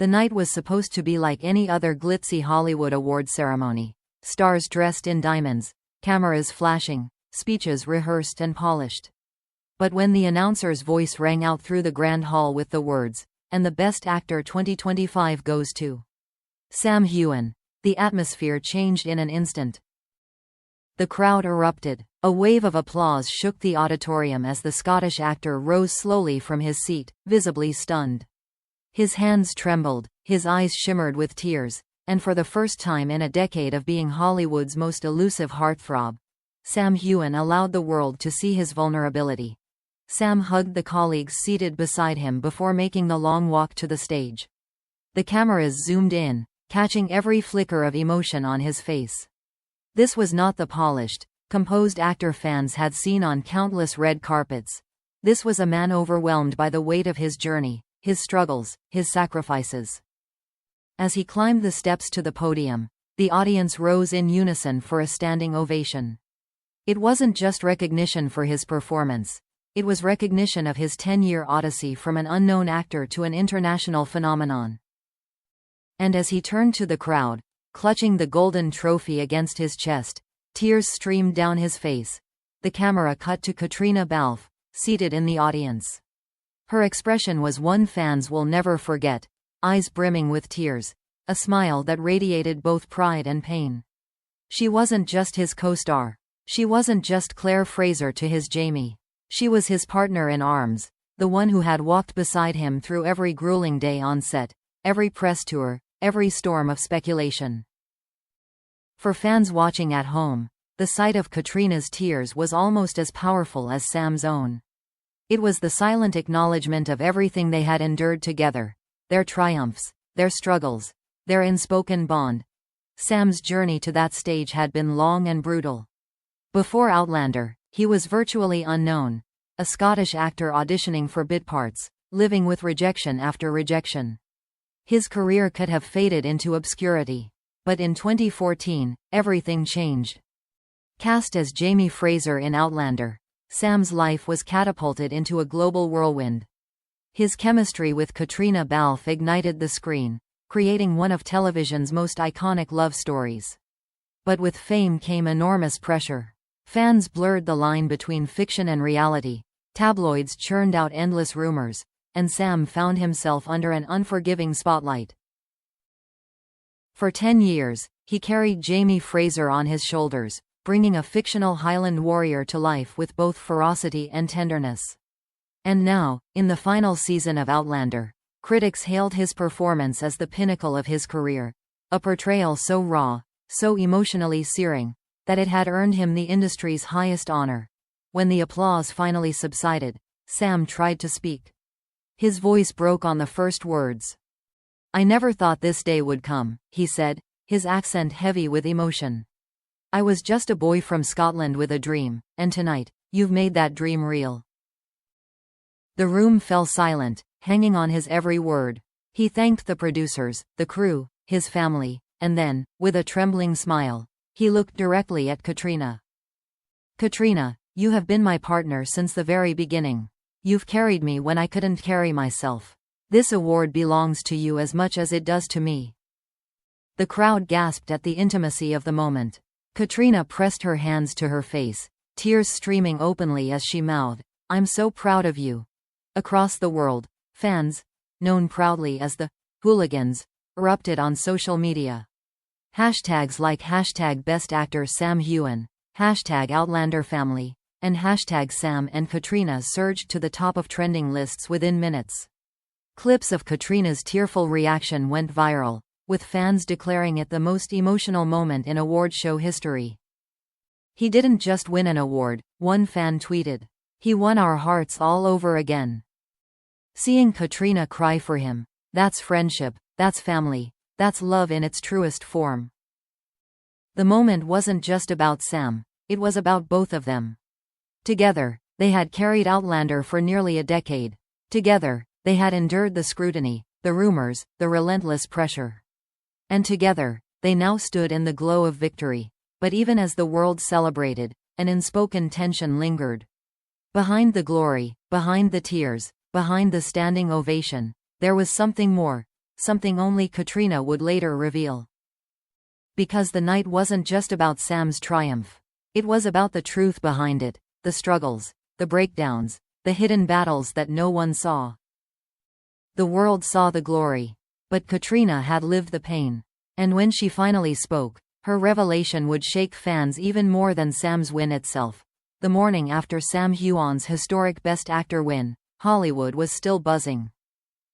The night was supposed to be like any other glitzy Hollywood award ceremony. Stars dressed in diamonds, cameras flashing, speeches rehearsed and polished. But when the announcer's voice rang out through the grand hall with the words, "And the Best Actor 2025 goes to Sam Heughan," the atmosphere changed in an instant. The crowd erupted. A wave of applause shook the auditorium as the Scottish actor rose slowly from his seat, visibly stunned. His hands trembled, his eyes shimmered with tears, and for the first time in a decade of being Hollywood's most elusive heartthrob, Sam Heughan allowed the world to see his vulnerability. Sam hugged the colleagues seated beside him before making the long walk to the stage. The cameras zoomed in, catching every flicker of emotion on his face. This was not the polished, composed actor fans had seen on countless red carpets. This was a man overwhelmed by the weight of his journey, his struggles, his sacrifices. As he climbed the steps to the podium, the audience rose in unison for a standing ovation. It wasn't just recognition for his performance. It was recognition of his 10-year odyssey from an unknown actor to an international phenomenon. And as he turned to the crowd, clutching the golden trophy against his chest, tears streamed down his face. The camera cut to Caitriona Balfe, seated in the audience. Her expression was one fans will never forget, eyes brimming with tears, a smile that radiated both pride and pain. She wasn't just his co-star. She wasn't just Claire Fraser to his Jamie. She was his partner in arms, the one who had walked beside him through every grueling day on set, every press tour, every storm of speculation. For fans watching at home, the sight of Caitriona's tears was almost as powerful as Sam's own. It was the silent acknowledgement of everything they had endured together, their triumphs, their struggles, their unspoken bond. Sam's journey to that stage had been long and brutal. Before Outlander, he was virtually unknown, a Scottish actor auditioning for bit parts, living with rejection after rejection. His career could have faded into obscurity. But in 2014, everything changed. Cast as Jamie Fraser in Outlander, Sam's life was catapulted into a global whirlwind. His chemistry with Caitriona Balfe ignited the screen, creating one of television's most iconic love stories. But with fame came enormous pressure. Fans blurred the line between fiction and reality, tabloids churned out endless rumors, and Sam found himself under an unforgiving spotlight. For 10 years, he carried Jamie Fraser on his shoulders, bringing a fictional Highland warrior to life with both ferocity and tenderness. And now, in the final season of Outlander, critics hailed his performance as the pinnacle of his career, a portrayal so raw, so emotionally searing, that it had earned him the industry's highest honor. When the applause finally subsided, Sam tried to speak. His voice broke on the first words. "I never thought this day would come," he said, his accent heavy with emotion. "I was just a boy from Scotland with a dream, and tonight, you've made that dream real." The room fell silent, hanging on his every word. He thanked the producers, the crew, his family, and then, with a trembling smile, he looked directly at Caitriona. "Caitriona, you have been my partner since the very beginning. You've carried me when I couldn't carry myself. This award belongs to you as much as it does to me." The crowd gasped at the intimacy of the moment. Caitriona pressed her hands to her face, tears streaming openly as she mouthed, "I'm so proud of you." Across the world, fans, known proudly as the hooligans, erupted on social media. Hashtags like #BestActorSamHeughan, #OutlanderFamily, and #Sam and Caitriona surged to the top of trending lists within minutes. Clips of Caitriona's tearful reaction went viral, with fans declaring it the most emotional moment in award show history. "He didn't just win an award," one fan tweeted. "He won our hearts all over again." Seeing Caitriona cry for him, that's friendship, that's family, that's love in its truest form. The moment wasn't just about Sam, it was about both of them. Together, they had carried Outlander for nearly a decade. Together, they had endured the scrutiny, the rumors, the relentless pressure. And together, they now stood in the glow of victory. But even as the world celebrated, an unspoken tension lingered. Behind the glory, behind the tears, behind the standing ovation, there was something more, something only Caitriona would later reveal. Because the night wasn't just about Sam's triumph. It was about the truth behind it, the struggles, the breakdowns, the hidden battles that no one saw. The world saw the glory, but Caitriona had lived the pain. And when she finally spoke, her revelation would shake fans even more than Sam's win itself. The morning after Sam Heughan's historic Best Actor win, Hollywood was still buzzing.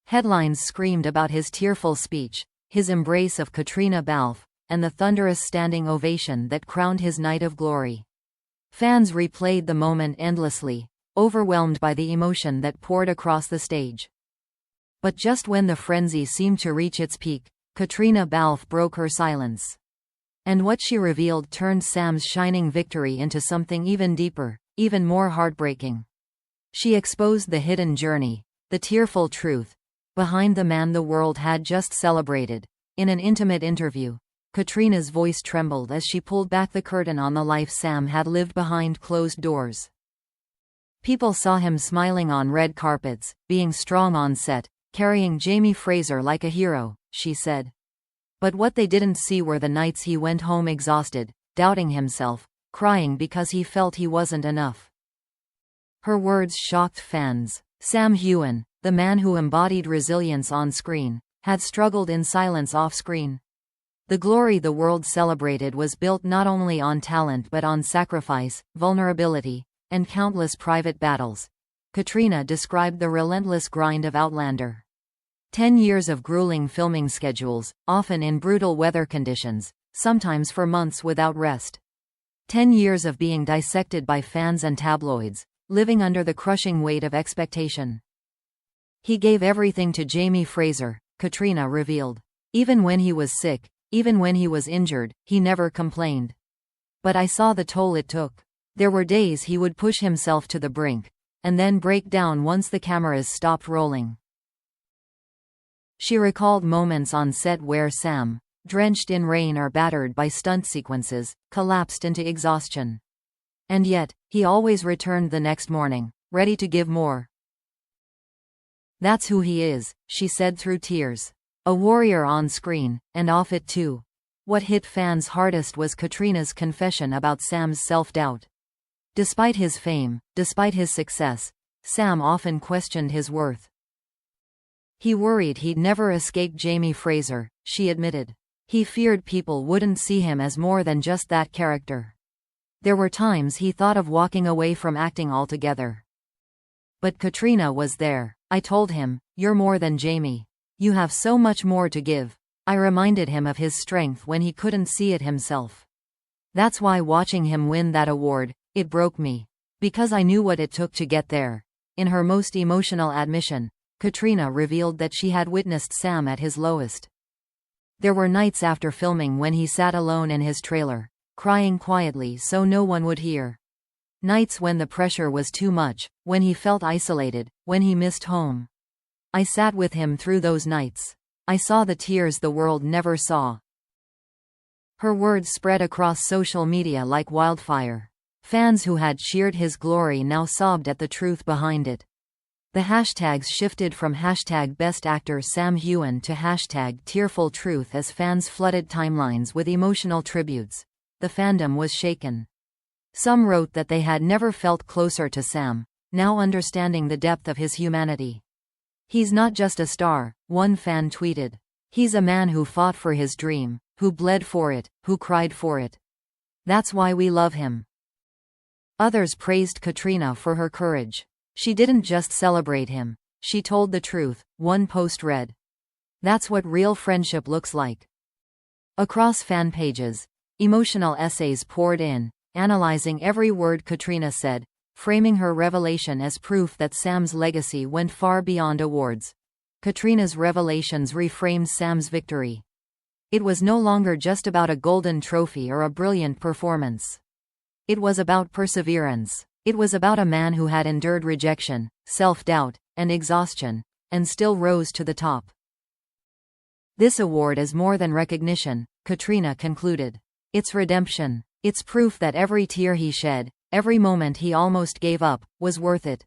Headlines screamed about his tearful speech, his embrace of Caitriona Balfe, and the thunderous standing ovation that crowned his night of glory. Fans replayed the moment endlessly, overwhelmed by the emotion that poured across the stage. But just when the frenzy seemed to reach its peak, Caitriona Balfe broke her silence. And what she revealed turned Sam's shining victory into something even deeper, even more heartbreaking. She exposed the hidden journey, the tearful truth, behind the man the world had just celebrated. In an intimate interview, Caitriona's voice trembled as she pulled back the curtain on the life Sam had lived behind closed doors. People saw him smiling on red carpets, being strong on set, carrying Jamie Fraser like a hero, she said. But what they didn't see were the nights he went home exhausted, doubting himself, crying because he felt he wasn't enough. Her words shocked fans. Sam Heughan, the man who embodied resilience on screen, had struggled in silence off-screen. The glory the world celebrated was built not only on talent but on sacrifice, vulnerability, and countless private battles. Caitriona described the relentless grind of Outlander. 10 years of grueling filming schedules, often in brutal weather conditions, sometimes for months without rest. 10 years of being dissected by fans and tabloids, living under the crushing weight of expectation. He gave everything to Jamie Fraser, Caitriona revealed. Even when he was sick, even when he was injured, he never complained. But I saw the toll it took. There were days he would push himself to the brink, and then break down once the cameras stopped rolling. She recalled moments on set where Sam, drenched in rain or battered by stunt sequences, collapsed into exhaustion. And yet, he always returned the next morning, ready to give more. That's who he is, she said through tears. A warrior on screen, and off it too. What hit fans hardest was Caitriona's confession about Sam's self-doubt. Despite his fame, despite his success, Sam often questioned his worth. He worried he'd never escape Jamie Fraser, she admitted. He feared people wouldn't see him as more than just that character. There were times he thought of walking away from acting altogether. But Caitriona was there. I told him, "You're more than Jamie. You have so much more to give." I reminded him of his strength when he couldn't see it himself. That's why watching him win that award, it broke me. Because I knew what it took to get there. In her most emotional admission, Caitriona revealed that she had witnessed Sam at his lowest. There were nights after filming when he sat alone in his trailer, crying quietly so no one would hear. Nights when the pressure was too much, when he felt isolated, when he missed home. I sat with him through those nights. I saw the tears the world never saw. Her words spread across social media like wildfire. Fans who had cheered his glory now sobbed at the truth behind it. The hashtags shifted from hashtag Best Actor Sam Heughan to hashtag Tearful Truth as fans flooded timelines with emotional tributes. The fandom was shaken. Some wrote that they had never felt closer to Sam, now understanding the depth of his humanity. "He's not just a star," one fan tweeted. "He's a man who fought for his dream, who bled for it, who cried for it. That's why we love him." Others praised Caitriona for her courage. She didn't just celebrate him, she told the truth, one post read. "That's what real friendship looks like." Across fan pages, emotional essays poured in, analyzing every word Caitriona said, framing her revelation as proof that Sam's legacy went far beyond awards. Caitriona's revelations reframed Sam's victory. It was no longer just about a golden trophy or a brilliant performance. It was about perseverance. It was about a man who had endured rejection, self-doubt, and exhaustion, and still rose to the top. "This award is more than recognition," Caitriona concluded. "It's redemption. It's proof that every tear he shed, every moment he almost gave up, was worth it."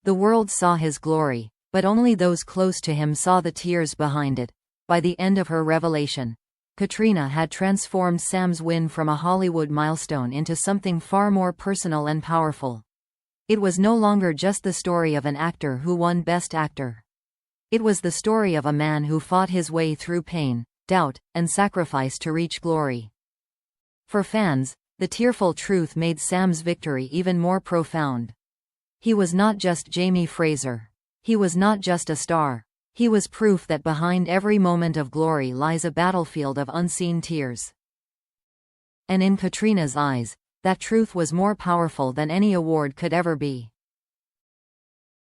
The world saw his glory, but only those close to him saw the tears behind it, By the end of her revelation, Caitriona had transformed Sam's win from a Hollywood milestone into something far more personal and powerful. It was no longer just the story of an actor who won Best Actor. It was the story of a man who fought his way through pain, doubt, and sacrifice to reach glory. For fans, the tearful truth made Sam's victory even more profound. He was not just Jamie Fraser. He was not just a star. He was proof that behind every moment of glory lies a battlefield of unseen tears. And in Caitriona's eyes, that truth was more powerful than any award could ever be.